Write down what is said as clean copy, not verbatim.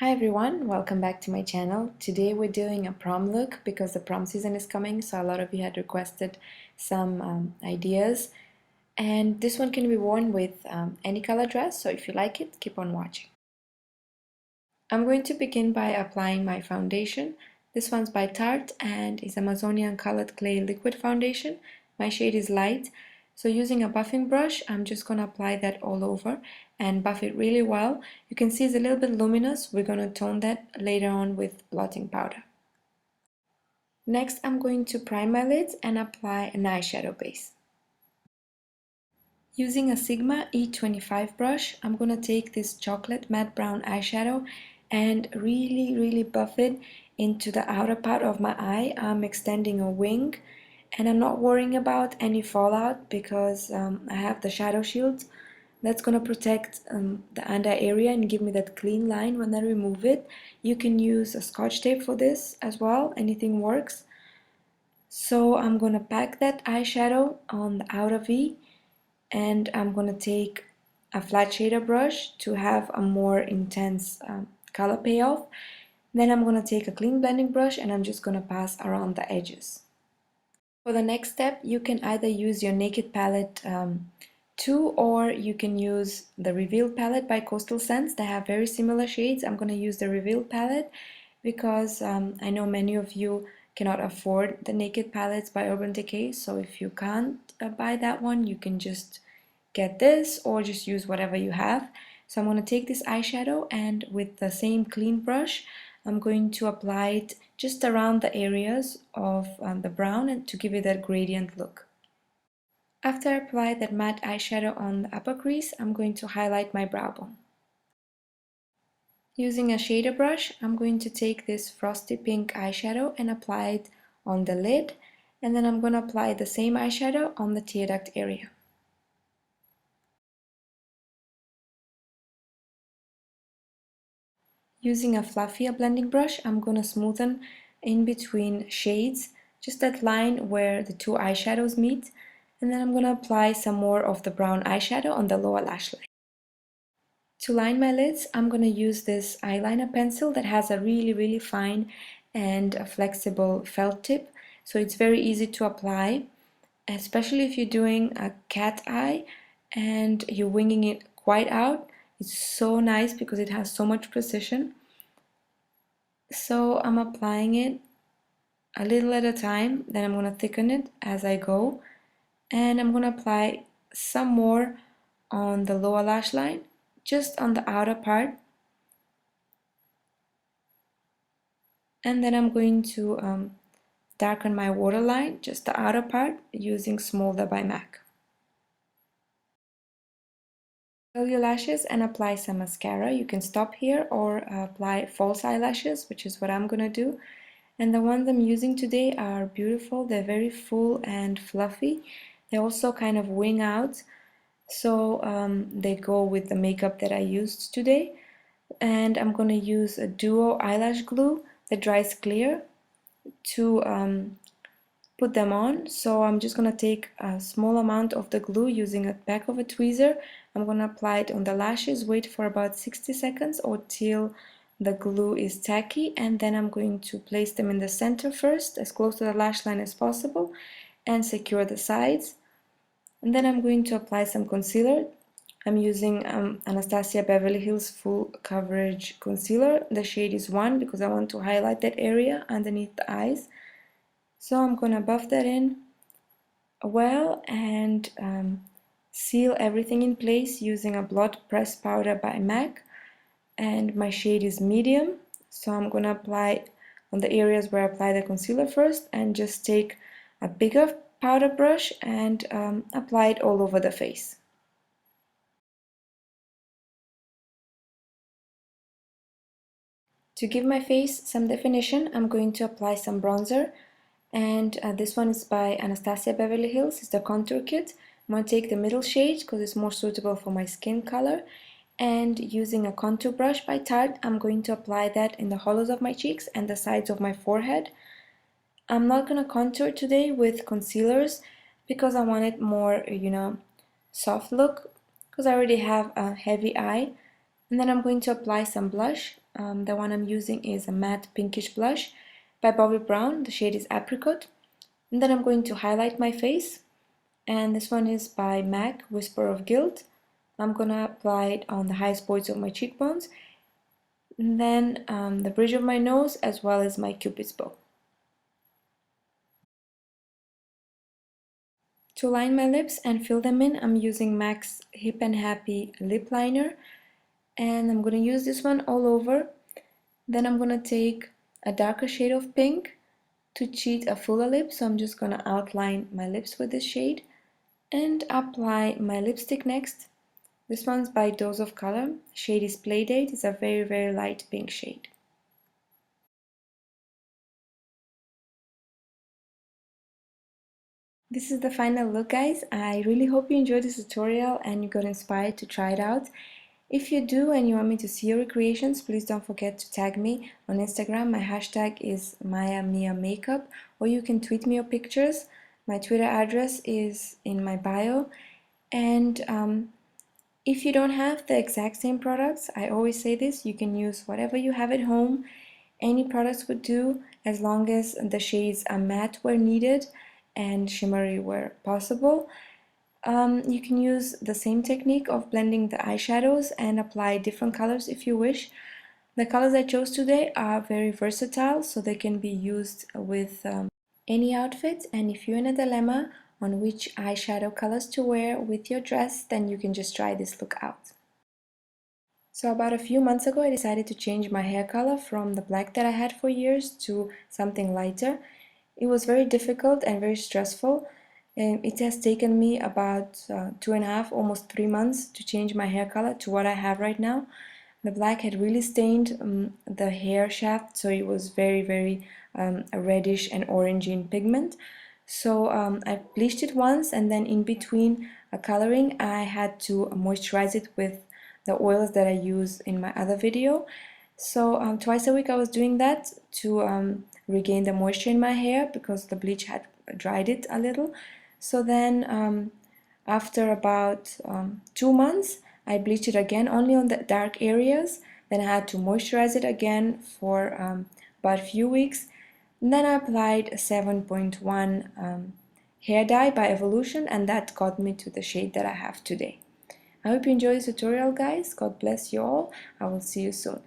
Hi everyone, welcome back to my channel. Today we're doing a prom look because the prom season is coming, so a lot of you had requested some ideas. And this one can be worn with any color dress, so if you like it, keep on watching. I'm going to begin by applying my foundation. This one's by Tarte and is Amazonian Colored Clay Liquid Foundation. My shade is light. So using a buffing brush, I'm just going to apply that all over and buff it really well. You can see it's a little bit luminous. We're going to tone that later on with blotting powder. Next, I'm going to prime my lids and apply an eyeshadow base. Using a Sigma E25 brush, I'm going to take this chocolate matte brown eyeshadow and really buff it into the outer part of my eye. I'm extending a wing and I'm not worrying about any fallout because I have the shadow shield that's going to protect the under area and give me that clean line when I remove it. You can use a scotch tape for this as well, anything works. So I'm going to pack that eyeshadow on the outer V and I'm going to take a flat shader brush to have a more intense color payoff. Then I'm going to take a clean blending brush and I'm just going to pass around the edges. For the next step, you can either use your Naked palette too, or you can use the Reveal palette by Coastal Scents. They have very similar shades. I'm going to use the Reveal palette because I know many of you cannot afford the Naked palettes by Urban Decay, so if you can't buy that one, you can just get this or just use whatever you have. So I'm going to take this eyeshadow and with the same clean brush, I'm going to apply it just around the areas of the brown and to give it that gradient look. After I apply that matte eyeshadow on the upper crease, I'm going to highlight my brow bone. Using a shader brush, I'm going to take this frosty pink eyeshadow and apply it on the lid, and then I'm going to apply the same eyeshadow on the tear duct area. Using a fluffier blending brush, I'm going to smoothen in between shades, just that line where the two eyeshadows meet, and then I'm going to apply some more of the brown eyeshadow on the lower lash line. To line my lids, I'm going to use this eyeliner pencil that has a really fine and a flexible felt tip, so it's very easy to apply, especially if you're doing a cat eye and you're winging it quite out. It's so nice because it has so much precision. So I'm applying it a little at a time, then I'm going to thicken it as I go, and I'm going to apply some more on the lower lash line, just on the outer part, and then I'm going to darken my waterline, just the outer part, using Smolder by MAC. Curl your lashes and apply some mascara. You can stop here or apply false eyelashes, which is what I'm gonna do. And the ones I'm using today are beautiful. They're very full and fluffy. They also kind of wing out, so they go with the makeup that I used today. And I'm gonna use a duo eyelash glue that dries clear to put them on. So I'm just gonna take a small amount of the glue using a back of a tweezer. I'm gonna apply it on the lashes, wait for about 60 seconds or till the glue is tacky, and then I'm going to place them in the center first, as close to the lash line as possible, and secure the sides. And then I'm going to apply some concealer. I'm using Anastasia Beverly Hills Full Coverage Concealer. The shade is 1 because I want to highlight that area underneath the eyes. So I'm gonna buff that in well and seal everything in place using a blot press powder by MAC, and my shade is medium, so I'm gonna apply on the areas where I apply the concealer first and just take a bigger powder brush and apply it all over the face. To give my face some definition, I'm going to apply some bronzer, and this one is by Anastasia Beverly Hills. It's the contour kit. I'm going to take the middle shade because it's more suitable for my skin color, and using a contour brush by Tarte, I'm going to apply that in the hollows of my cheeks and the sides of my forehead. I'm not going to contour today with concealers because I want it more, soft look, because I already have a heavy eye. And then I'm going to apply some blush. The one I'm using is a matte pinkish blush by Bobbi Brown. The shade is Apricot. And then I'm going to highlight my face. And this one is by MAC, Whisper of Guilt. I'm gonna apply it on the highest points of my cheekbones. And then the bridge of my nose as well as my cupid's bow. To line my lips and fill them in, I'm using MAC's Hip and Happy lip liner, and I'm going to use this one all over. Then I'm going to take a darker shade of pink to cheat a fuller lip, so I'm just going to outline my lips with this shade and apply my lipstick next. This one's by Dose of Color, shade is Playdate, it's a very light pink shade. This is the final look, guys. I really hope you enjoyed this tutorial and you got inspired to try it out. If you do and you want me to see your recreations, please don't forget to tag me on Instagram. My hashtag is MayaMiaMakeup, or you can tweet me your pictures. My Twitter address is in my bio. And if you don't have the exact same products, I always say this, you can use whatever you have at home. Any products would do as long as the shades are matte where needed and shimmery where possible. You can use the same technique of blending the eyeshadows and apply different colors if you wish. The colors I chose today are very versatile, so they can be used with any outfit. And if you're in a dilemma on which eyeshadow colors to wear with your dress, then you can just try this look out. So about a few months ago, I decided to change my hair color from the black that I had for years to something lighter. It was very difficult and very stressful. It has taken me about 2.5, almost 3 months to change my hair color to what I have right now. The black had really stained the hair shaft, so it was very reddish and orangey in pigment. So I bleached it once, and then in between coloring I had to moisturize it with the oils that I use in my other video. So twice a week I was doing that to regain the moisture in my hair because the bleach had dried it a little. So then after about 2 months I bleached it again only on the dark areas. Then I had to moisturize it again for about a few weeks. And then I applied a 7.1 hair dye by Evolution, and that got me to the shade that I have today. I hope you enjoyed this tutorial, guys. God bless you all. I will see you soon.